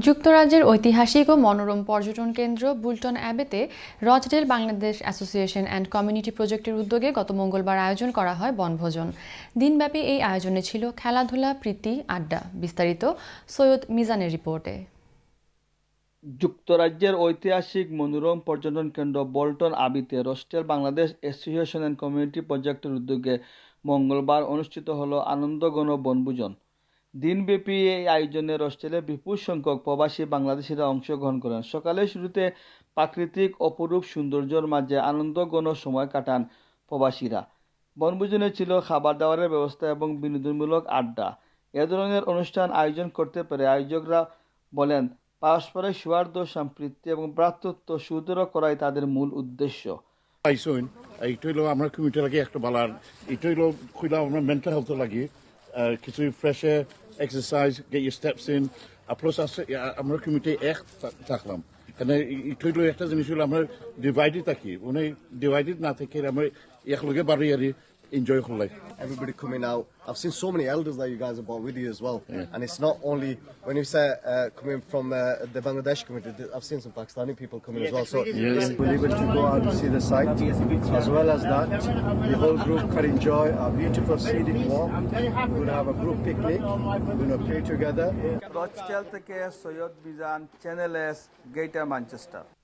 যুক্তরাজ্যের ঐতিহাসিক ও মনোরম পর্যটন কেন্দ্র বুলটন অ্যাবেতে Rochdale Bangladesh association and community প্রজেক্টের উদ্যোগে গত মঙ্গলবার আয়োজন করা হয় বনভোজন। দিনব্যাপী এই আয়োজনে ছিল খেলাধুলা, প্রীতি, আড্ডা। বিস্তারিত সৈয়দ মিজানের রিপোর্টে। যুক্তরাজ্যের ঐতিহাসিক মনোরম পর্যটন কেন্দ্র বোল্টন আবিতে Rochdale Bangladesh association and community প্রজেক্টের উদ্যোগে মঙ্গলবার অনুষ্ঠিত হলো আনন্দঘন বনভোজন। দিনব্যাপী এই আয়োজনে রচডেলে বিপুল সংখ্যক প্রবাসী বাংলাদেশিরা অংশগ্রহণ করেন। সকালের শুরুতে প্রাকৃতিক অপরূপ সৌন্দর্যের মাঝে আনন্দঘন সময় কাটান প্রবাসীরা। বনভোজনে ছিল খাবার দাবারের ব্যবস্থা এবং বিনোদনমূলক আড্ডা। এ ধরনের অনুষ্ঠান আয়োজন করতে পেরে আয়োজকরা বলেন, পারস্পরিক সৌহার্দ্য, সম্প্রীতি এবং ভ্রাতৃত্ব সুদৃঢ় করাই তাদের মূল উদ্দেশ্য। পাইছুন এইটা হইলো আমরা কমিউনিটি লাগে একটা বালার এটা হইলো খুইলা আমরা মেন্টাল হেলথ লাগে কিছু fresh exercise get your steps in plus আছে আমরা কমিউনিটি এক থাকলাম কারণ এটা হইলো একটা জিনিস হইলো আমরা ডিভাইডেড থাকি মানে ডিভাইডেড না থেকে আমরা একলগে বাড়ি আরি enjoy whole life. Everybody coming out. I've seen so many elders that you guys have brought with you as well. Yeah. And it's not only when you say coming from the Bangladesh community, I've seen some Pakistani people coming as well. So we're able to go out and see the site. As well as that, the whole group can enjoy a beautiful scenic walk. We're going to have a group picnic. We're going to play together. Rochdale থেকে Syed Mizan, channel S, greater Manchester.